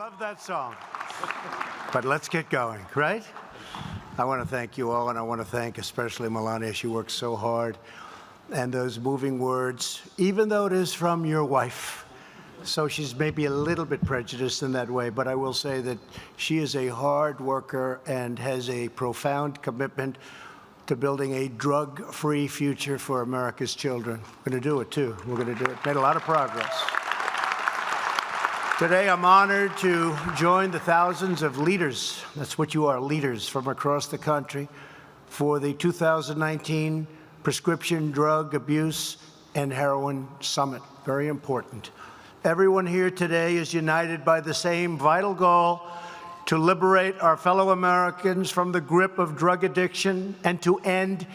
love that song. But let's get going, right? I want to thank you all, and I want to thank especially Melania. She works so hard. And those moving words, even though it is from your wife, so she's maybe a little bit prejudiced in that way, but I will say that she is a hard worker and has a profound commitment to building a drug-free future for America's children. We're going to do it, too. We're going to do it. Made a lot of progress. Today, I'm honored to join the thousands of leaders, that's what you are, leaders from across the country, for the 2019 Prescription Drug Abuse and Heroin Summit. Very important. Everyone here today is united by the same vital goal: to liberate our fellow Americans from the grip of drug addiction and to end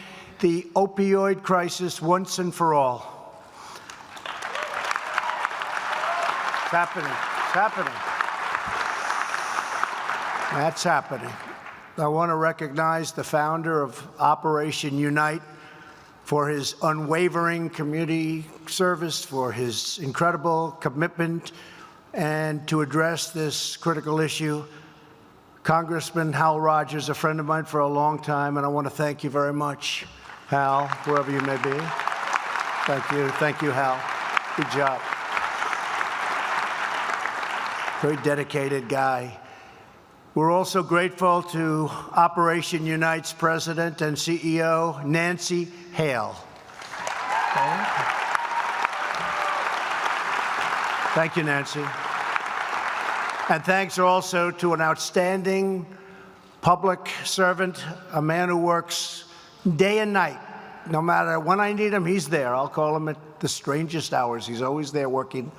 the opioid crisis once and for all. It's happening. It's happening. That's happening. I want to recognize the founder of Operation Unite for his unwavering community service, for his incredible commitment, and to address this critical issue. Congressman Hal Rogers, a friend of mine for a long time, and I want to thank you very much, Hal, wherever you may be. Thank you. Thank you, Hal. Good job. Very dedicated guy. We're also grateful to Operation Unite's president and CEO, Nancy Hale. Okay. Thank you, Nancy. And thanks also to an outstanding public servant, a man who works day and night. No matter when I need him, he's there. I'll call him at the strangest hours. He's always there working.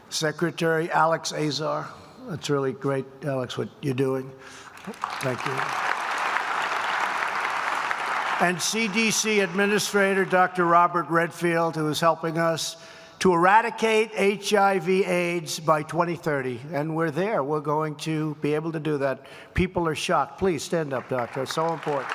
Secretary Alex Azar. That's really great, Alex, what you're doing. Thank you. And CDC Administrator Dr. Robert Redfield, who is helping us to eradicate HIV/AIDS by 2030. And we're there. We're going to be able to do that. People are shocked. Please stand up, doctor. It's so important.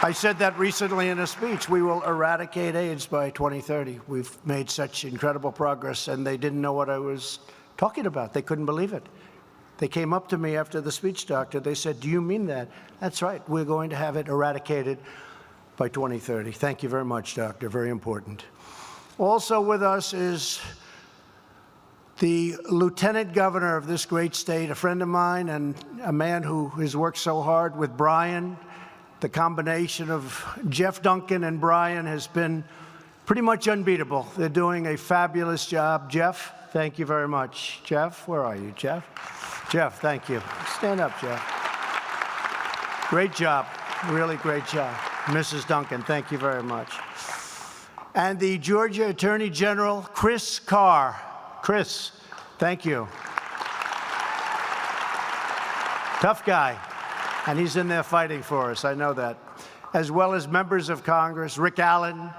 I said that recently in a speech. We will eradicate AIDS by 2030. We've made such incredible progress, and they didn't know what I was talking about. They couldn't believe it. They came up to me after the speech, doctor. They said, "Do you mean that?" That's right. We're going to have it eradicated by 2030. Thank you very much, doctor. Very important. Also with us is the lieutenant governor of this great state, a friend of mine and a man who has worked so hard with Brian. The combination of Jeff Duncan and Brian has been pretty much unbeatable. They're doing a fabulous job. Jeff, thank you very much. Jeff, where are you, Jeff? Jeff, thank you. Stand up, Jeff. Great job. Really great job. Mrs. Duncan, thank you very much. And the Georgia Attorney General, Chris Carr. Chris, thank you. Tough guy. And he's in there fighting for us, I know that. As well as members of Congress, Rick Allen,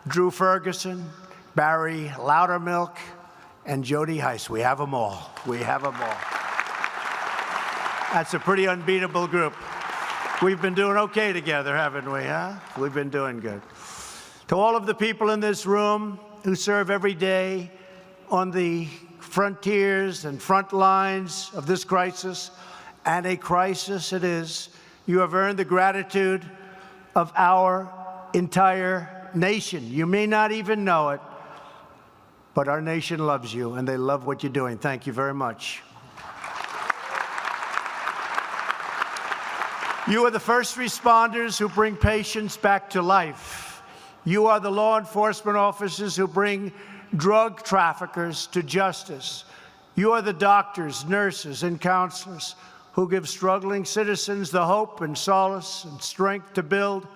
Drew Ferguson, Barry Loudermilk, and Jody Heiss. We have them all. We have them all. That's a pretty unbeatable group. We've been doing okay together, haven't we, huh? We've been doing good. To all of the people in this room who serve every day on the frontiers and front lines of this crisis, and a crisis it is, you have earned the gratitude of our entire nation. You may not even know it, but our nation loves you, and they love what you're doing. Thank you very much. You are the first responders who bring patients back to life. You are the law enforcement officers who bring drug traffickers to justice. You are the doctors, nurses, and counselors who give struggling citizens the hope and solace and strength to build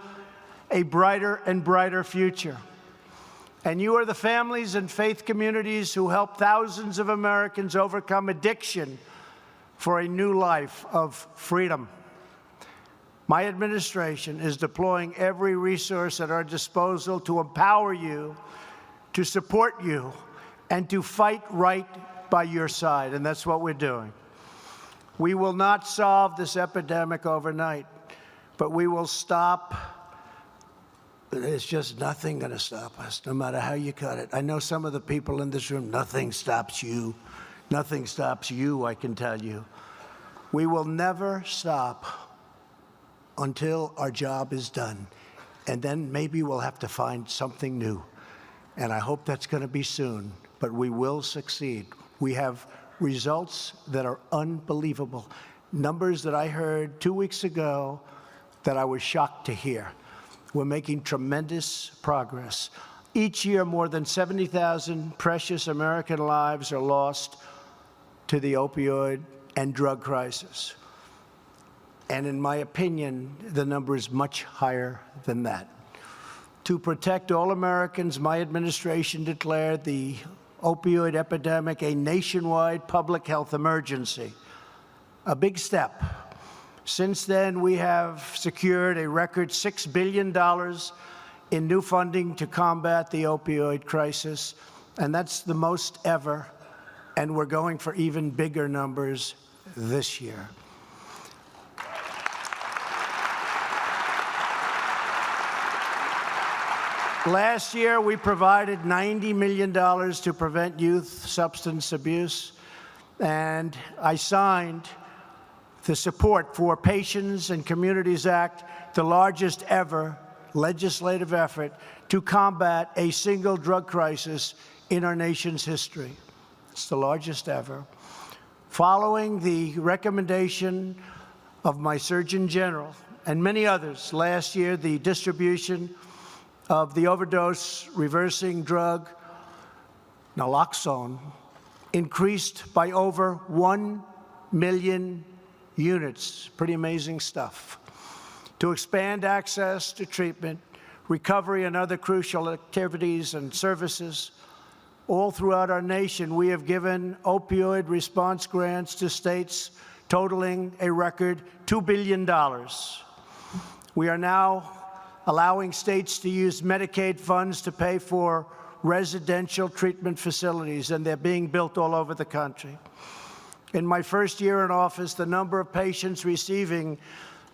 a brighter and brighter future. And you are the families and faith communities who help thousands of Americans overcome addiction for a new life of freedom. My administration is deploying every resource at our disposal to empower you, to support you, and to fight right by your side, and that's what we're doing. We will not solve this epidemic overnight, but we will stop there's just nothing going to stop us, no matter how you cut it. I know some of the people in this room, nothing stops you. Nothing stops you, I can tell you. We will never stop until our job is done. And then maybe we'll have to find something new. And I hope that's going to be soon. But we will succeed. We have results that are unbelievable. Numbers that I heard 2 weeks ago that I was shocked to hear. We're making tremendous progress. Each year, more than 70,000 precious American lives are lost to the opioid and drug crisis. And in my opinion, the number is much higher than that. To protect all Americans, my administration declared the opioid epidemic a nationwide public health emergency. A big step. Since then, we have secured a record $6 billion in new funding to combat the opioid crisis, and that's the most ever, and we're going for even bigger numbers this year. Last year, we provided $90 million to prevent youth substance abuse, and I signed the Support for Patients and Communities Act, the largest ever legislative effort to combat a single drug crisis in our nation's history. It's the largest ever. Following the recommendation of my Surgeon General and many others, last year the distribution of the overdose reversing drug naloxone increased by over 1 million units. Pretty amazing stuff. To expand access to treatment, recovery, and other crucial activities and services all throughout our nation, we have given opioid response grants to states totaling a record $2 billion. We are now allowing states to use Medicaid funds to pay for residential treatment facilities, and they're being built all over the country. In my first year in office, the number of patients receiving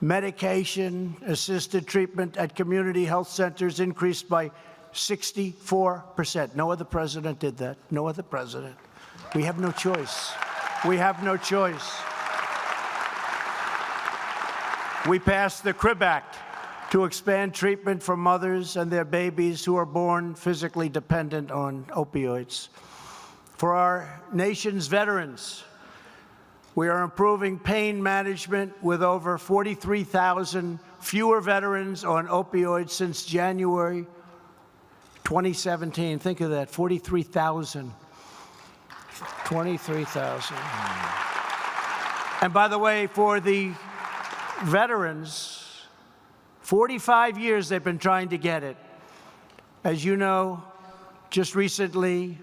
medication-assisted treatment at community health centers increased by 64%. No other president did that. No other president. We have no choice. We have no choice. We passed the CRIB Act to expand treatment for mothers and their babies who are born physically dependent on opioids. For our nation's veterans, we are improving pain management with over 43,000 fewer veterans on opioids since January 2017. Think of that, 43,000. 23,000. And by the way, for the veterans, 45 years they've been trying to get it. As you know, just recently,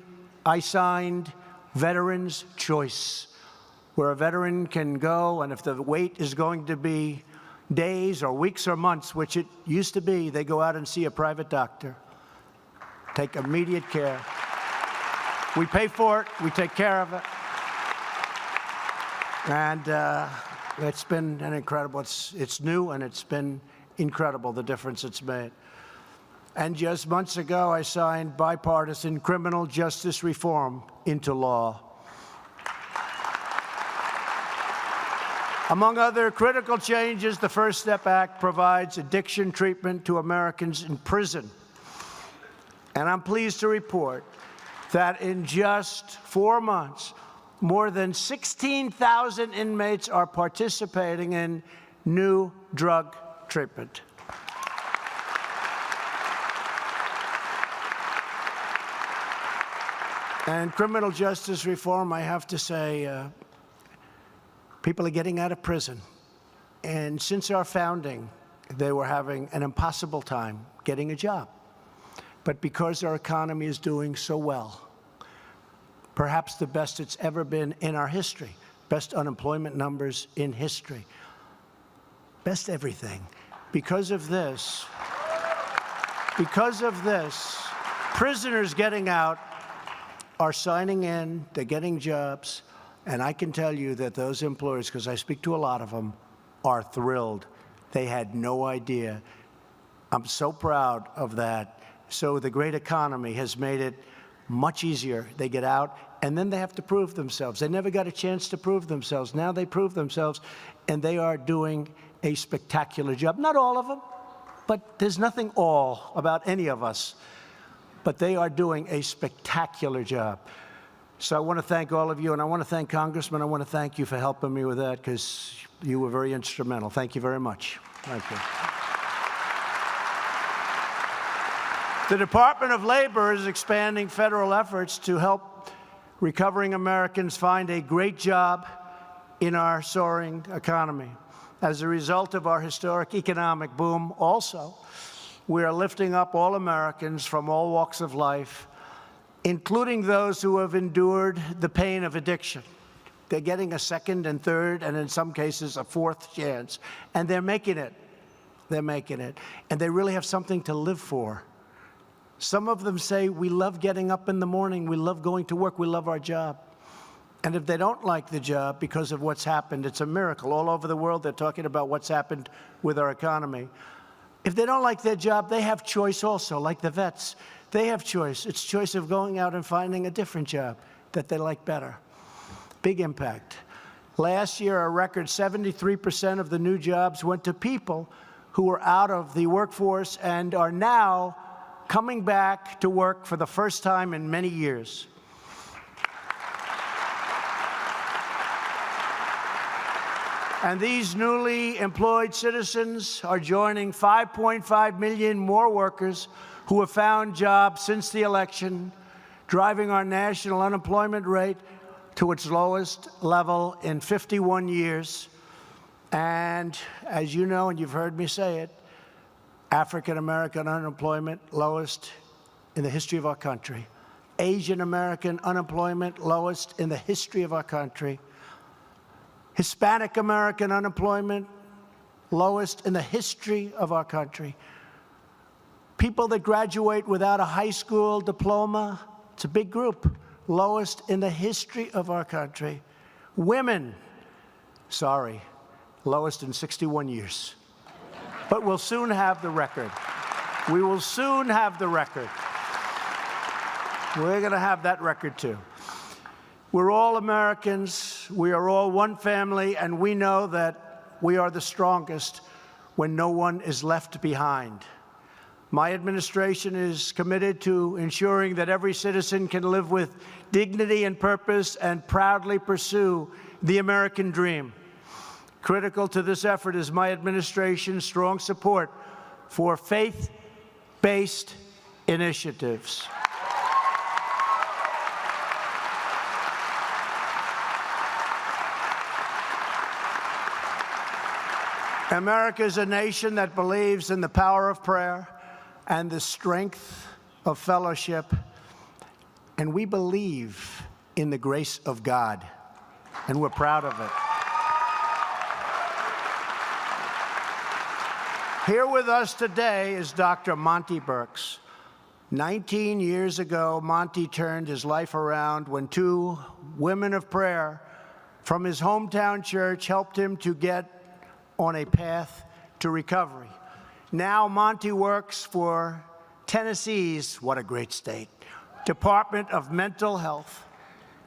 I signed Veterans Choice, where a veteran can go, and if the wait is going to be days or weeks or months, which it used to be, they go out and see a private doctor. Take immediate care. We pay for it. We take care of it. And it's been an incredible, it's new, and it's been incredible, the difference it's made. And just months ago, I signed bipartisan criminal justice reform into law. Among other critical changes, the First Step Act provides addiction treatment to Americans in prison. And I'm pleased to report that in just 4 months, more than 16,000 inmates are participating in new drug treatment. And criminal justice reform, I have to say, people are getting out of prison. And since our founding, they were having an impossible time getting a job. But because our economy is doing so well, perhaps the best it's ever been in our history, best unemployment numbers in history, best everything. Because of this, prisoners getting out are signing in, they're getting jobs, and I can tell you that those employers, because I speak to a lot of them, are thrilled. They had no idea I'm so proud of that. So the great economy has made it much easier. They get out, and then they have to prove themselves. They never got a chance to prove themselves. Now they prove themselves, and they are doing a spectacular job. Not all of them, but there's nothing all about any of us. But they are doing a spectacular job. So I want to thank all of you, and I want to thank Congressman. I want to thank you for helping me with that, because you were very instrumental. Thank you very much. Thank you. The Department of Labor is expanding federal efforts to help recovering Americans find a great job in our soaring economy. As a result of our historic economic boom, also, we are lifting up all Americans from all walks of life, including those who have endured the pain of addiction. They're getting a second and third, and in some cases, a fourth chance. And they're making it. They're making it. And they really have something to live for. Some of them say, we love getting up in the morning, we love going to work, we love our job. And if they don't like the job because of what's happened, it's a miracle. All over the world, they're talking about what's happened with our economy. If they don't like their job, they have choice also, like the vets. They have choice. It's choice of going out and finding a different job that they like better. Big impact. Last year, a record 73% of the new jobs went to people who were out of the workforce and are now coming back to work for the first time in many years. And these newly employed citizens are joining 5.5 million more workers who have found jobs since the election, driving our national unemployment rate to its lowest level in 51 years. And as you know, and you've heard me say it, African-American unemployment lowest in the history of our country. Asian-American unemployment lowest in the history of our country. Hispanic-American unemployment lowest in the history of our country. People that graduate without a high school diploma, it's a big group, lowest in the history of our country. Women, sorry, lowest in 61 years. But we'll soon have the record. We will soon have the record. We're going to have that record, too. We're all Americans. We are all one family, and we know that we are the strongest when no one is left behind. My administration is committed to ensuring that every citizen can live with dignity and purpose and proudly pursue the American dream. Critical to this effort is my administration's strong support for faith-based initiatives. America is a nation that believes in the power of prayer and the strength of fellowship, and we believe in the grace of God, and we're proud of it. Here with us today is Dr. Monty Burks. 19 years ago, Monty turned his life around when two women of prayer from his hometown church helped him to get on a path to recovery. Now Monty works for Tennessee's, what a great state, Department of Mental Health,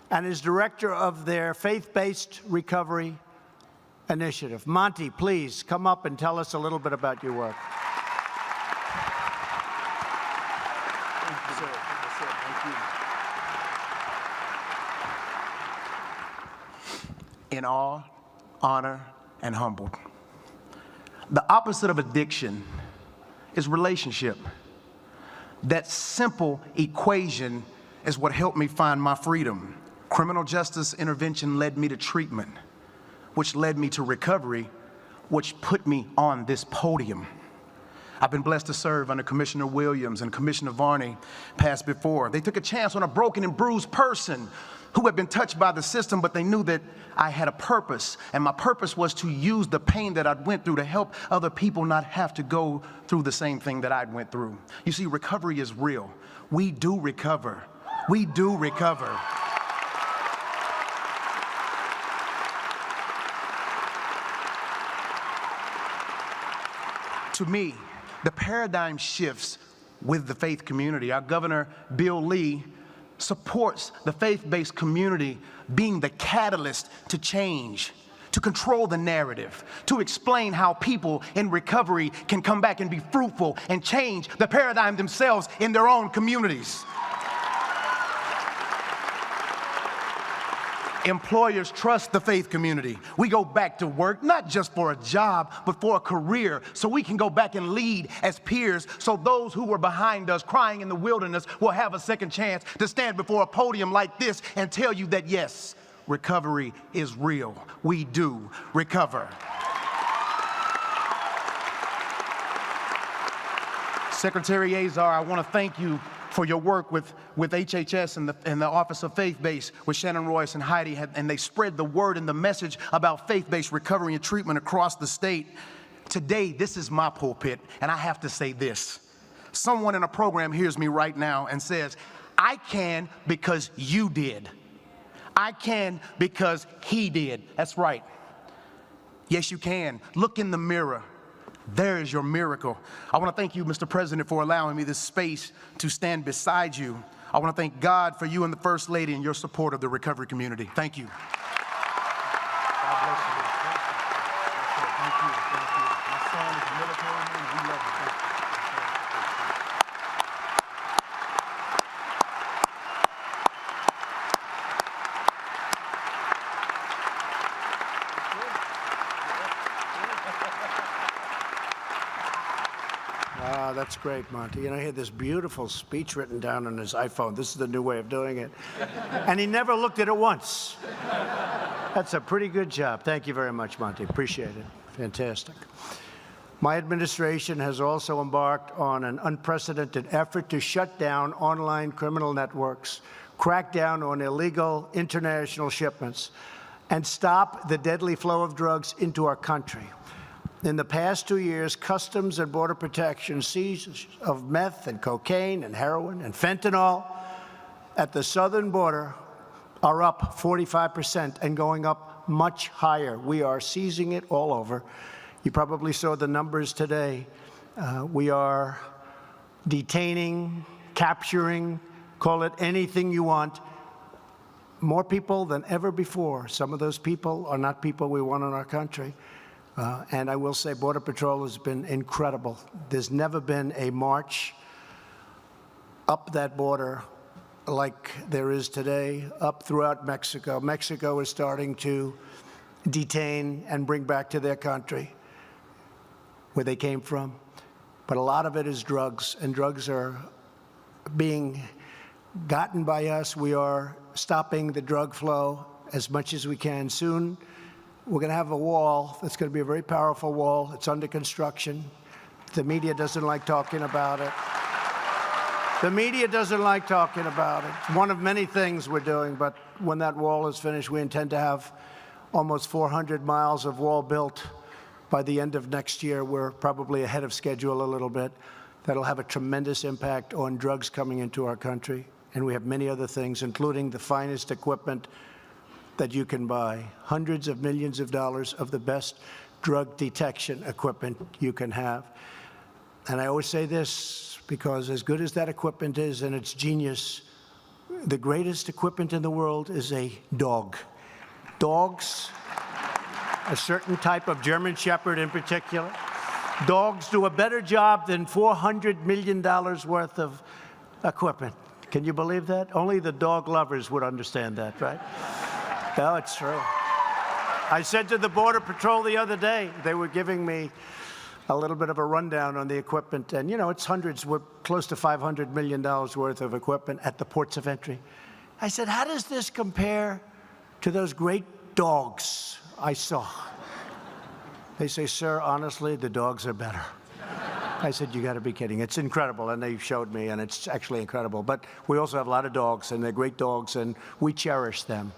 and is director of their faith-based recovery initiative. Monty, please come up and tell us a little bit about your work. Thank you, sir. Thank you. In awe, honor, and humbled. The opposite of addiction is relationship. That simple equation is what helped me find my freedom. Criminal justice intervention led me to treatment, which led me to recovery, which put me on this podium. I've been blessed to serve under Commissioner Williams and Commissioner Varney passed before. They took a chance on a broken and bruised person who had been touched by the system, but they knew that I had a purpose, and my purpose was to use the pain that I'd went through to help other people not have to go through the same thing that I'd went through. You see, recovery is real. We do recover. We do recover. To me, The paradigm shifts with the faith community. Our Governor, Bill Lee, supports the faith-based community being the catalyst to change, to control the narrative, to explain how people in recovery can come back and be fruitful and change the paradigm themselves in their own communities. Employers trust the faith community. We go back to work, not just for a job, but for a career, so we can go back and lead as peers, so those who were behind us crying in the wilderness will have a second chance to stand before a podium like this and tell you that, yes, recovery is real. We do recover. Secretary Azar, I want to thank you for your work with HHS and the Office of Faith-Based with Shannon Royce and Heidi, and they spread the word and the message about faith-based recovery and treatment across the state. Today, this is my pulpit, and I have to say this. Someone in a program hears me right now and says, I can because you did. I can because he did. That's right. Yes, you can. Look in the mirror. There is your miracle. I want to thank you, Mr. President, for allowing me this space to stand beside you. I want to thank God for you and the First Lady and your support of the recovery community. Thank you. God bless you. Thank you. Thank you. My son is a military man. We love you. Thank you. That's great, Monty. And I had this beautiful speech written down on his iPhone. This is the new way of doing it. And he never looked at it once. That's a pretty good job. Thank you very much, Monty. Appreciate it. Fantastic. My administration has also embarked on an unprecedented effort to shut down online criminal networks, crack down on illegal international shipments, and stop the deadly flow of drugs into our country. In the past 2 years, Customs and Border Protection seizures of meth and cocaine and heroin and fentanyl at the southern border are up 45% and going up much higher. We are seizing it all over. You probably saw the numbers today. We are detaining, capturing, call it anything you want, more people than ever before. Some of those people are not people we want in our country. And I will say Border Patrol has been incredible. There's never been a march up that border like there is today, up throughout Mexico. Mexico is starting to detain and bring back to their country where they came from. But a lot of it is drugs, and drugs are being gotten by us. We are stopping the drug flow as much as we can. Soon, we're going to have a wall that's going to be a very powerful wall. It's under construction. The media doesn't like talking about it. The media doesn't like talking about it. It's one of many things we're doing, but when that wall is finished, we intend to have almost 400 miles of wall built by the end of next year. We're probably ahead of schedule a little bit. That'll have a tremendous impact on drugs coming into our country. And we have many other things, including the finest equipment that you can buy, hundreds of millions of dollars of the best drug detection equipment you can have. And I always say this, because as good as that equipment is and its genius, the greatest equipment in the world is a dog. Dogs, a certain type of German Shepherd in particular, dogs do a better job than $400 million worth of equipment. Can you believe that? Only the dog lovers would understand that, right? No, it's true. I said to the Border Patrol the other day, they were giving me a little bit of a rundown on the equipment, and, you know, it's hundreds, we're close to $500 million worth of equipment at the ports of entry. I said, how does this compare to those great dogs I saw? They say, sir, honestly, the dogs are better. I said, you got to be kidding. It's incredible, and they showed me, and it's actually incredible. But we also have a lot of dogs, and they're great dogs, and we cherish them.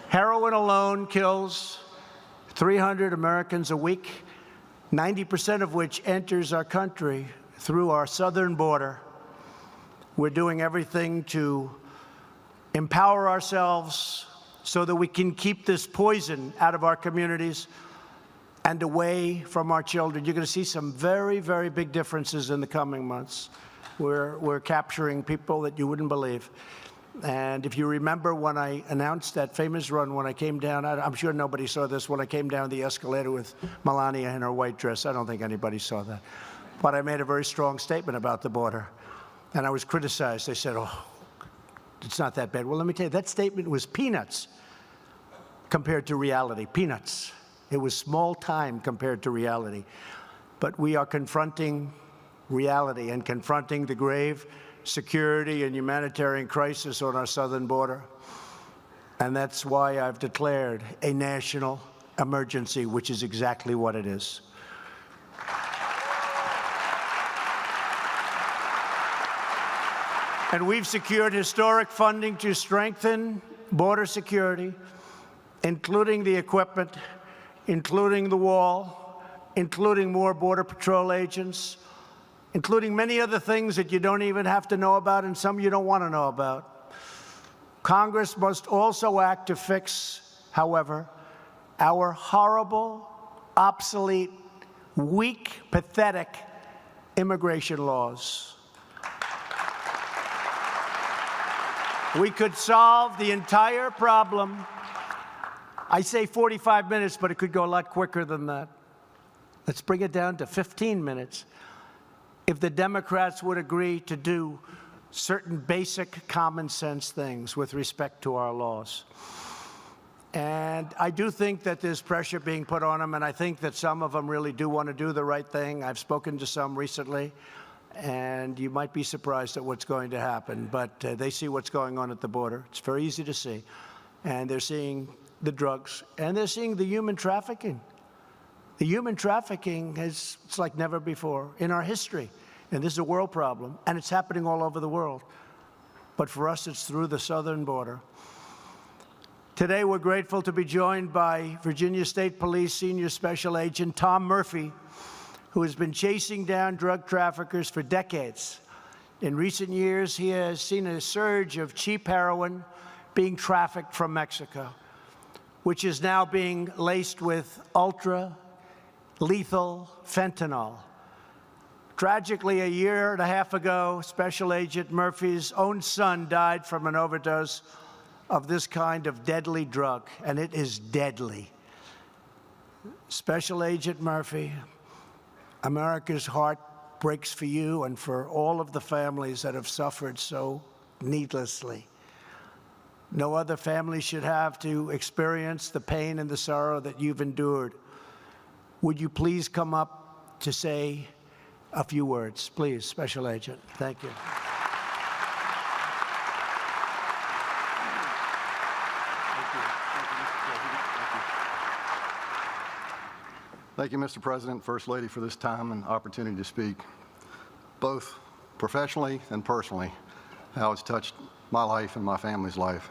Heroin alone kills 300 Americans a week, 90% of which enters our country through our southern border. We're doing everything to empower ourselves so that we can keep this poison out of our communities. and away from our children. You're going to see some very, very big differences in the coming months. We're capturing people that you wouldn't believe. And if you remember when I announced that famous run, when I came down, I'm sure nobody saw this, when I came down the escalator with Melania in her white dress. I don't think anybody saw that. But I made a very strong statement about the border. And I was criticized. They said, oh, it's not that bad. Well, let me tell you, that statement was peanuts compared to reality. Peanuts. It was small time compared to reality. But we are confronting reality and confronting the grave security and humanitarian crisis on our southern border. And that's why I've declared a national emergency, which is exactly what it is. And we've secured historic funding to strengthen border security, including the equipment, including the wall, including more Border Patrol agents, including many other things that you don't even have to know about and some you don't want to know about. Congress must also act to fix, however, our horrible, obsolete, weak, pathetic immigration laws. We could solve the entire problem. I say 45 minutes, but it could go a lot quicker than that. Let's bring it down to 15 minutes. If the Democrats would agree to do certain basic common sense things with respect to our laws. And I do think that there's pressure being put on them, and I think that some of them really do want to do the right thing. I've spoken to some recently, and you might be surprised at what's going to happen, but they see what's going on at the border. It's very easy to see. And they're seeing the drugs, and they're seeing the human trafficking. The human trafficking it's like never before in our history. And this is a world problem, and it's happening all over the world. But for us, it's through the southern border. Today, we're grateful to be joined by Virginia State Police Senior Special Agent Tom Murphy, who has been chasing down drug traffickers for decades. In recent years, he has seen a surge of cheap heroin being trafficked from Mexico, which is now being laced with ultra-lethal fentanyl. Tragically, a year and a half ago, Special Agent Murphy's own son died from an overdose of this kind of deadly drug, and it is deadly. Special Agent Murphy, America's heart breaks for you and for all of the families that have suffered so needlessly. No other family should have to experience the pain and the sorrow that you've endured. Would you please come up to say a few words? Please, Special Agent. Thank you. Thank you, Mr. President, First Lady, for this time and opportunity to speak, both professionally and personally, how it's touched my life and my family's life.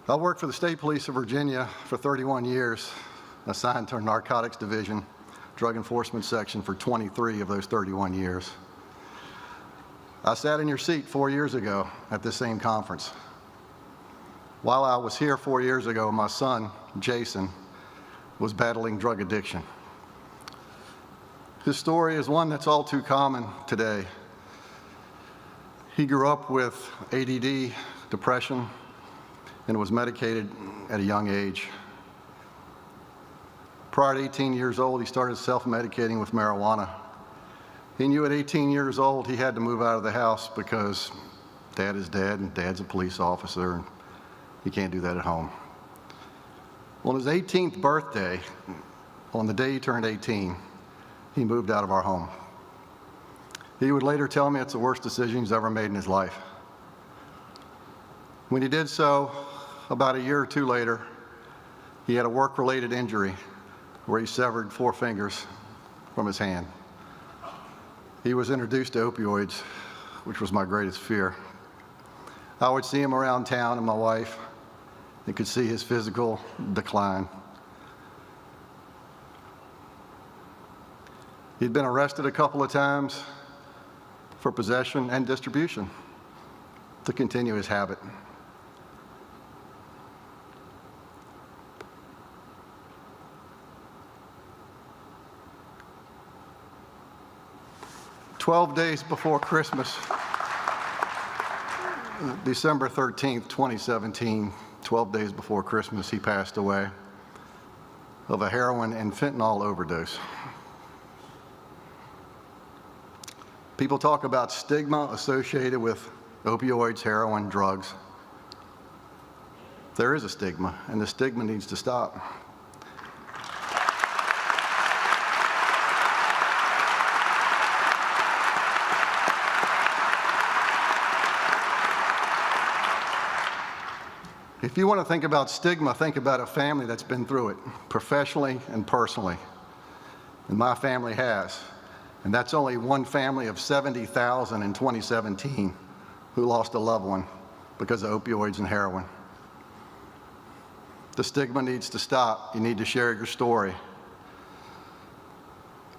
I worked for the State Police of Virginia for 31 years, assigned to our Narcotics Division, Drug Enforcement Section for 23 of those 31 years. I sat in your seat 4 years ago at this same conference. While I was here 4 years ago, my son, Jason, was battling drug addiction. His story is one that's all too common today. He grew up with ADD, depression, and was medicated at a young age. Prior to 18 years old, he started self-medicating with marijuana. He knew at 18 years old he had to move out of the house because Dad is dead and Dad's a police officer and he can't do that at home. On his 18th birthday, on the day he turned 18, he moved out of our home. He would later tell me it's the worst decision he's ever made in his life. When he did so, about a year or two later, he had a work-related injury where he severed 4 fingers from his hand. He was introduced to opioids, which was my greatest fear. I would see him around town, and my wife, and could see his physical decline. He'd been arrested a couple of times for possession and distribution to continue his habit. 12 days before Christmas, December 13th, 2017, 12 days before Christmas, he passed away of a heroin and fentanyl overdose. People talk about stigma associated with opioids, heroin, drugs. There is a stigma, and the stigma needs to stop. If you want to think about stigma, think about a family that's been through it, professionally and personally. And my family has. And that's only one family of 70,000 in 2017 who lost a loved one because of opioids and heroin. The stigma needs to stop. You need to share your story.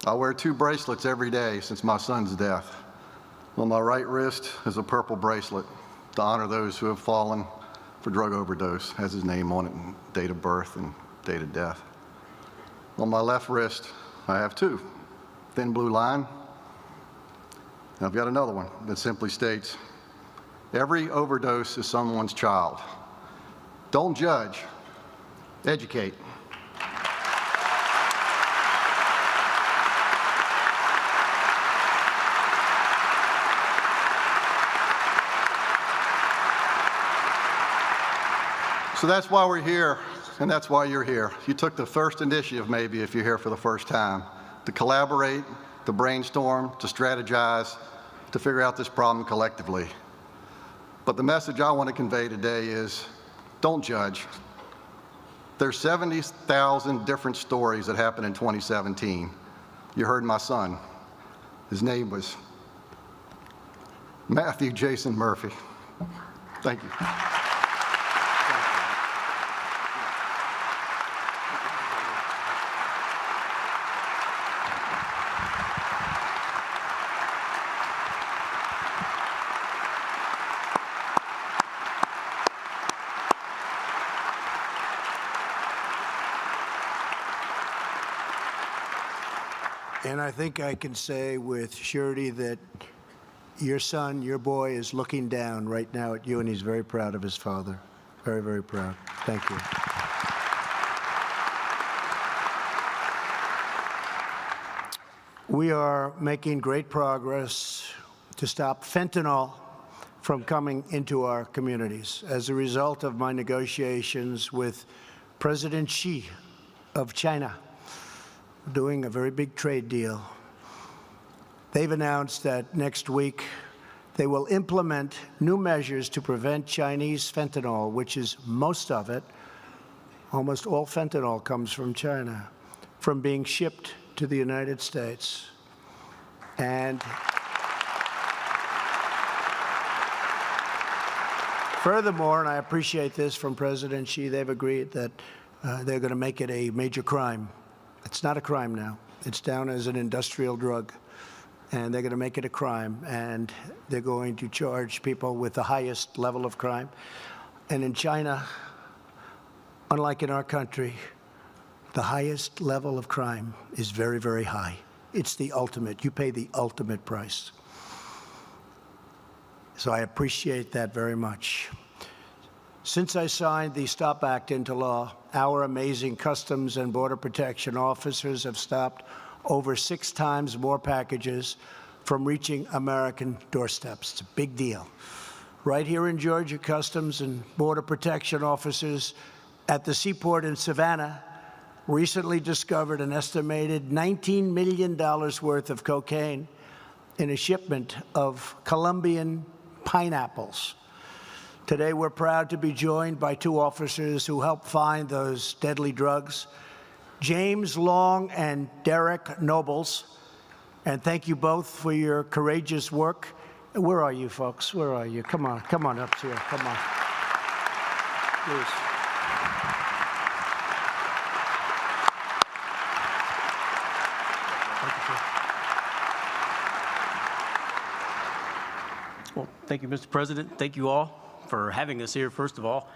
I wear 2 bracelets every day since my son's death. On my right wrist is a purple bracelet to honor those who have fallen for drug overdose, has his name on it, and date of birth and date of death. On my left wrist, I have 2, thin blue line. And I've got another one that simply states, every overdose is someone's child. Don't judge, educate. So that's why we're here, and that's why you're here. You took the first initiative, maybe, if you're here for the first time, to collaborate, to brainstorm, to strategize, to figure out this problem collectively. But the message I want to convey today is, don't judge. There's 70,000 different stories that happened in 2017. You heard my son. His name was Matthew Jason Murphy. Thank you. And I think I can say with surety that your son, your boy, is looking down right now at you, and he's very proud of his father. Very, very proud. Thank you. We are making great progress to stop fentanyl from coming into our communities as a result of my negotiations with President Xi of China, doing a very big trade deal. They've announced that next week they will implement new measures to prevent Chinese fentanyl, which is most of it, almost all fentanyl comes from China, from being shipped to the United States. And furthermore, and I appreciate this from President Xi, they've agreed that they're going to make it a major crime. It's not a crime now. It's down as an industrial drug, and they're going to make it a crime, and they're going to charge people with the highest level of crime. And in China, unlike in our country, the highest level of crime is very, very high. It's the ultimate. You pay the ultimate price. So I appreciate that very much. Since I signed the STOP Act into law, our amazing Customs and Border Protection officers have stopped over 6 times more packages from reaching American doorsteps. It's a big deal. Right here in Georgia, Customs and Border Protection officers at the seaport in Savannah recently discovered an estimated $19 million worth of cocaine in a shipment of Colombian pineapples. Today, we're proud to be joined by 2 officers who helped find those deadly drugs, James Long and Derek Nobles. And thank you both for your courageous work. Where are you, folks? Where are you? Come on up here. Come on. Please. Well, thank you, Mr. President. Thank you all. for having us here, first of all.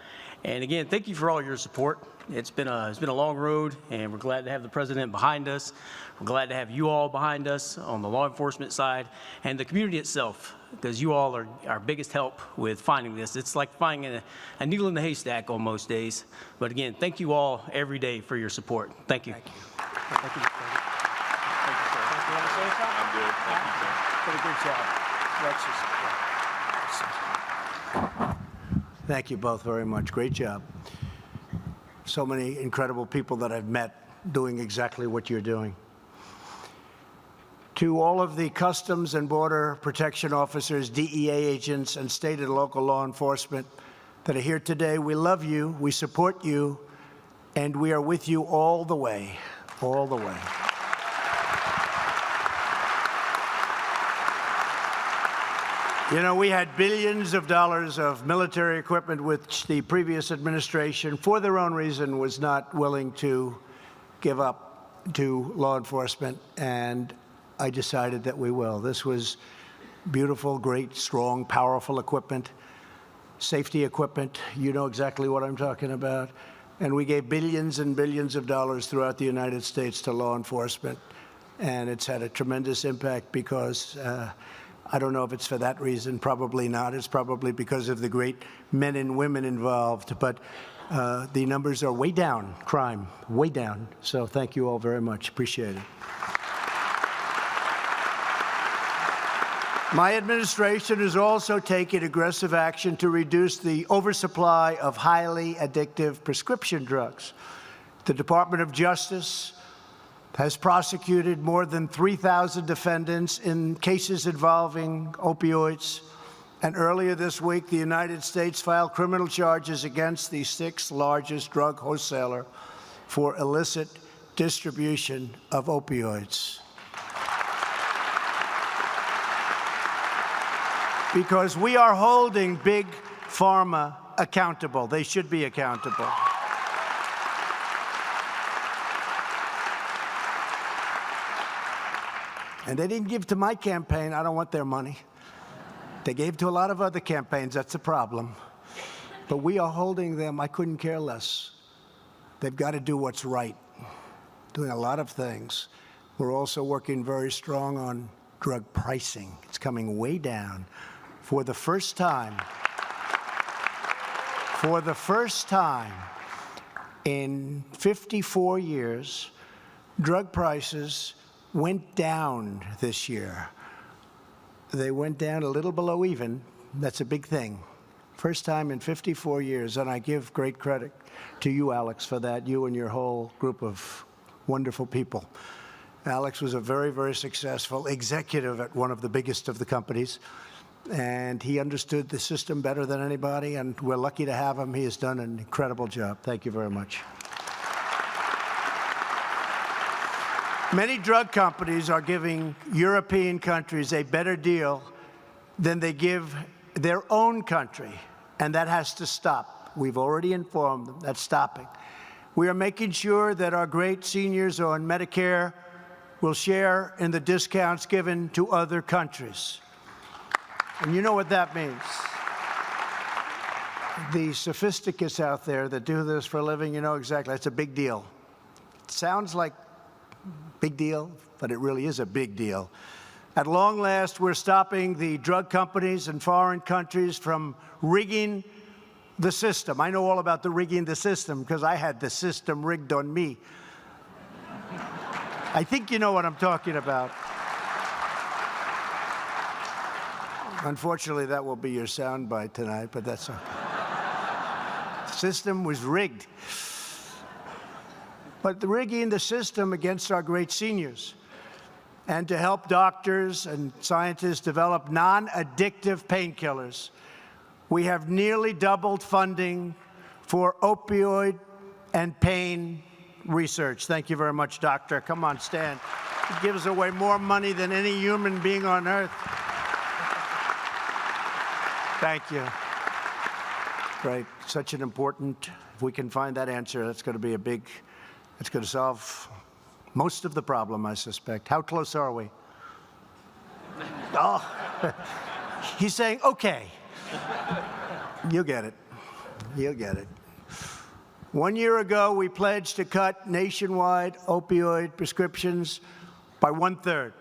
And again, thank you for all your support. It's been a long road, and we're glad to have the president behind us. We're glad to have you all behind us on the law enforcement side and the community itself, because you all are our biggest help with finding this. It's like finding a needle in the haystack on most days. But again, thank you all every day for your support. Thank you. Thank you. Thank you, sir. You want to say something? I'm good. Thank you, sir. Did a good job. Thank you both very much. Great job. So many incredible people that I've met doing exactly what you're doing. To all of the Customs and Border Protection officers, DEA agents, and state and local law enforcement that are here today, we love you, we support you, and we are with you all the way, all the way. You know, we had billions of dollars of military equipment which the previous administration, for their own reason, was not willing to give up to law enforcement, and I decided that we will. This was beautiful, great, strong, powerful equipment, safety equipment. You know exactly what I'm talking about. And we gave billions and billions of dollars throughout the United States to law enforcement, and it's had a tremendous impact because I don't know if it's for that reason, probably not. It's probably because of the great men and women involved, but the numbers are way down, crime, way down. So thank you all very much, appreciate it. My administration is also taking aggressive action to reduce the oversupply of highly addictive prescription drugs. The Department of Justice has prosecuted more than 3,000 defendants in cases involving opioids. And earlier this week, the United States filed criminal charges against the 6th largest drug wholesaler for illicit distribution of opioids. Because we are holding Big Pharma accountable. They should be accountable. And they didn't give to my campaign. I don't want their money. They gave to a lot of other campaigns. That's a problem. But we are holding them. I couldn't care less. They've got to do what's right, doing a lot of things. We're also working very strong on drug pricing. It's coming way down. For the first time in 54 years, drug prices went down this year. They went down a little below even. That's a big thing. First time in 54 years, and I give great credit to you, Alex, for that, you and your whole group of wonderful people. Alex was a very, very successful executive at one of the biggest of the companies, and he understood the system better than anybody, and we're lucky to have him. He has done an incredible job. Thank you very much. Many drug companies are giving European countries a better deal than they give their own country, and that has to stop. We've already informed them that's stopping. We are making sure that our great seniors on Medicare will share in the discounts given to other countries. And you know what that means. The sophisticates out there that do this for a living, you know exactly, it's a big deal. It sounds like big deal, but it really is a big deal. At long last, we're stopping the drug companies in foreign countries from rigging the system. I know all about the rigging the system because I had the system rigged on me. I think you know what I'm talking about. Unfortunately, that will be your soundbite tonight, but that's okay. The system was rigged. But the rigging the system against our great seniors, and to help doctors and scientists develop non-addictive painkillers, we have nearly doubled funding for opioid and pain research. Thank you very much, doctor. Come on, stand. He gives away more money than any human being on earth. Thank you. Great. Such an important, if we can find that answer, that's going to be a big, it's going to solve most of the problem, I suspect. How close are we? Oh, he's saying, okay. You'll get it. You'll get it. 1 year ago, we pledged to cut nationwide opioid prescriptions by 1/3.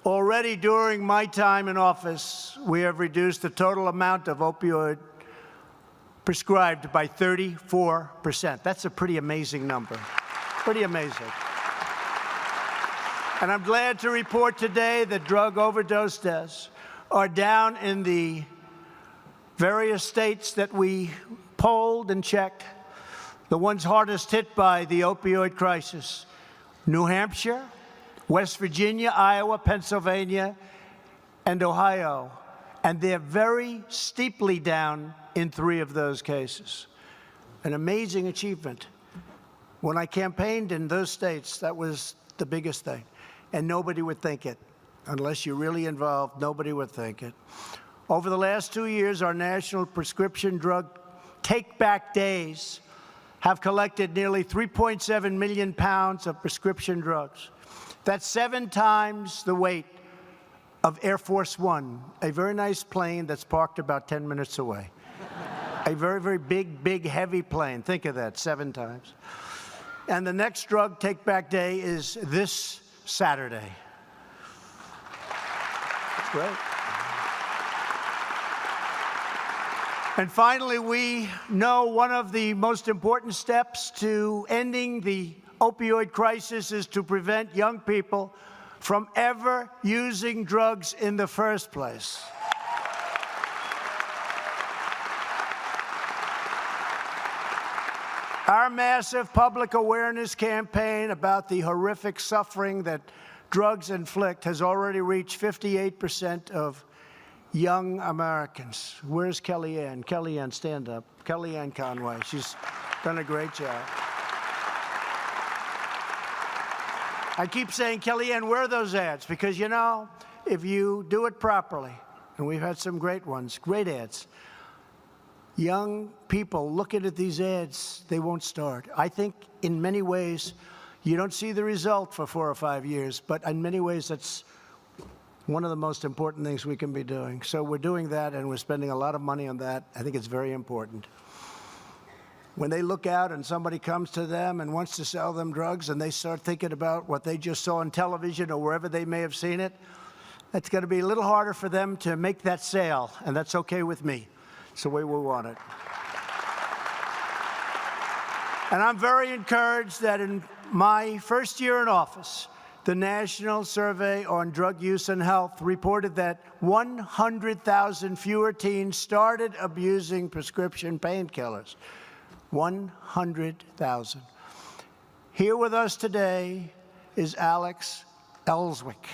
Already during my time in office, we have reduced the total amount of opioid prescribed by 34%. That's a pretty amazing number. Pretty amazing. And I'm glad to report today that drug overdose deaths are down in the various states that we polled and checked, the ones hardest hit by the opioid crisis: New Hampshire, West Virginia, Iowa, Pennsylvania, and Ohio. And they're very steeply down in 3 of those cases. An amazing achievement. When I campaigned in those states, that was the biggest thing. And nobody would think it. Unless you're really involved, nobody would think it. Over the last 2 years, our national prescription drug take-back days have collected nearly 3.7 million pounds of prescription drugs. That's 7 times the weight of Air Force One, a very nice plane that's parked about 10 minutes away. A very, very big, heavy plane. Think of that, 7 times. And the next drug take-back day is this Saturday. That's great. And finally, we know one of the most important steps to ending the opioid crisis is to prevent young people from ever using drugs in the first place. Our massive public awareness campaign about the horrific suffering that drugs inflict has already reached 58% of young Americans. Where's Kellyanne? Kellyanne, stand up. Kellyanne Conway. She's done a great job. I keep saying, Kellyanne, where are those ads? Because, you know, if you do it properly, and we've had some great ones, great ads, young people looking at these ads, they won't start. I think in many ways, you don't see the result for 4 or 5 years, but in many ways, that's one of the most important things we can be doing. So we're doing that, and we're spending a lot of money on that. I think it's very important. When they look out and somebody comes to them and wants to sell them drugs, and they start thinking about what they just saw on television or wherever they may have seen it, it's going to be a little harder for them to make that sale, and that's okay with me. It's the way we want it. And I'm very encouraged that in my first year in office, the National Survey on Drug Use and Health reported that 100,000 fewer teens started abusing prescription painkillers. 100,000. Here with us today is Alex Ellswick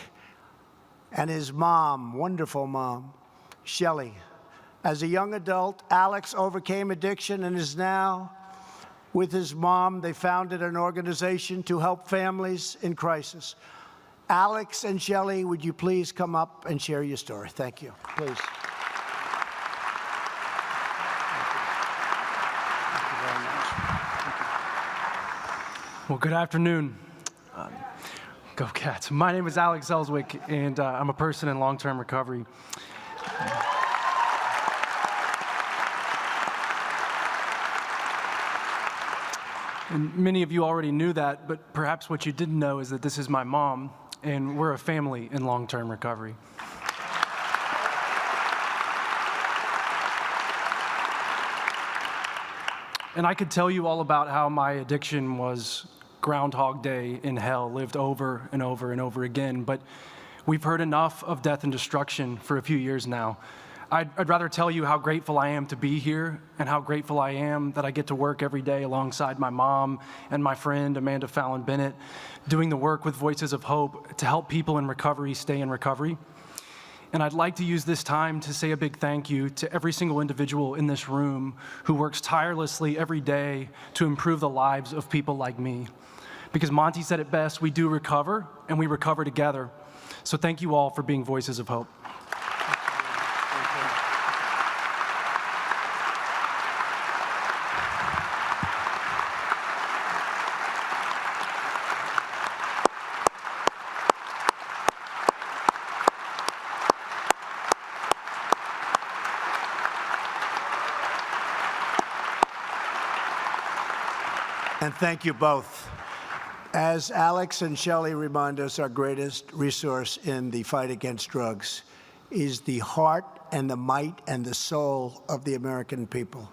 and his mom, wonderful mom, Shelley. As a young adult, Alex overcame addiction and is now with his mom. They founded an organization to help families in crisis. Alex and Shelley, would you please come up and share your story? Thank you. Please. Well, good afternoon. Go Cats. My name is Alex Ellswick, and I'm a person in long-term recovery. And many of you already knew that, but perhaps what you didn't know is that this is my mom, and we're a family in long-term recovery. And I could tell you all about how my addiction was Groundhog Day in hell, lived over and over and over again, but we've heard enough of death and destruction for a few years now. I'd rather tell you how grateful I am to be here and how grateful I am that I get to work every day alongside my mom and my friend, Amanda Fallon Bennett, doing the work with Voices of Hope to help people in recovery stay in recovery. And I'd like to use this time to say a big thank you to every single individual in this room who works tirelessly every day to improve the lives of people like me. Because Monty said it best, we do recover, and we recover together. So thank you all for being Voices of Hope. And thank you both. As Alex and Shelley remind us, our greatest resource in the fight against drugs is the heart and the might and the soul of the American people.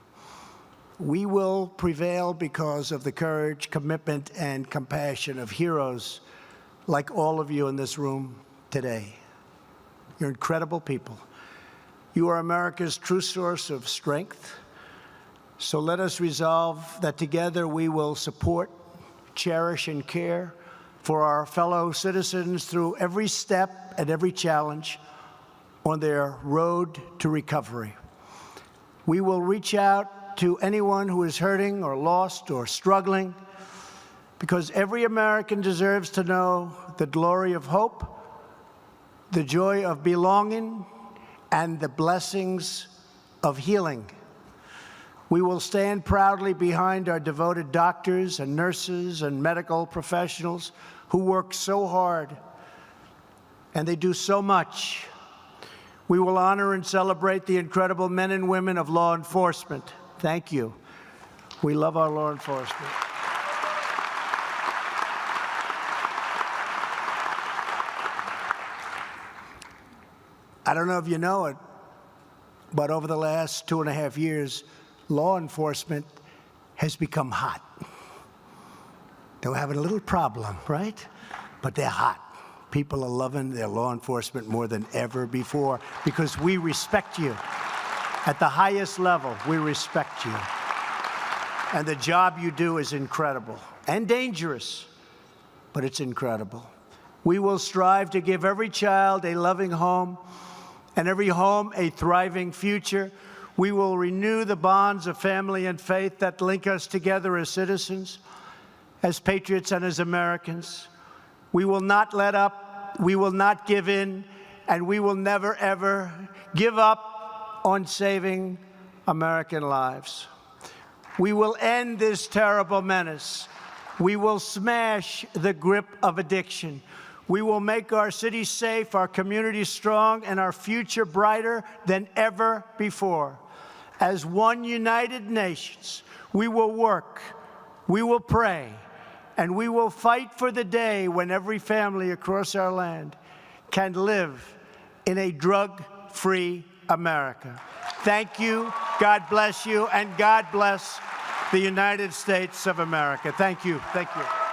We will prevail because of the courage, commitment, and compassion of heroes like all of you in this room today. You're incredible people. You are America's true source of strength. So let us resolve that together we will support, cherish, and care for our fellow citizens through every step and every challenge on their road to recovery. We will reach out to anyone who is hurting or lost or struggling, because every American deserves to know the glory of hope, the joy of belonging, and the blessings of healing. We will stand proudly behind our devoted doctors and nurses and medical professionals who work so hard, and they do so much. We will honor and celebrate the incredible men and women of law enforcement. Thank you. We love our law enforcement. I don't know if you know it, but over the last 2.5 years, law enforcement has become hot. They're having a little problem, right? But they're hot. People are loving their law enforcement more than ever before because we respect you. At the highest level, we respect you. And the job you do is incredible and dangerous, but it's incredible. We will strive to give every child a loving home and every home a thriving future. We will renew the bonds of family and faith that link us together as citizens, as patriots, and as Americans. We will not let up, we will not give in, and we will never, ever give up on saving American lives. We will end this terrible menace. We will smash the grip of addiction. We will make our cities safe, our communities strong, and our future brighter than ever before. As one united nations, we will work, we will pray, and we will fight for the day when every family across our land can live in a drug-free America. Thank you, God bless you, and God bless the United States of America. Thank you. Thank you.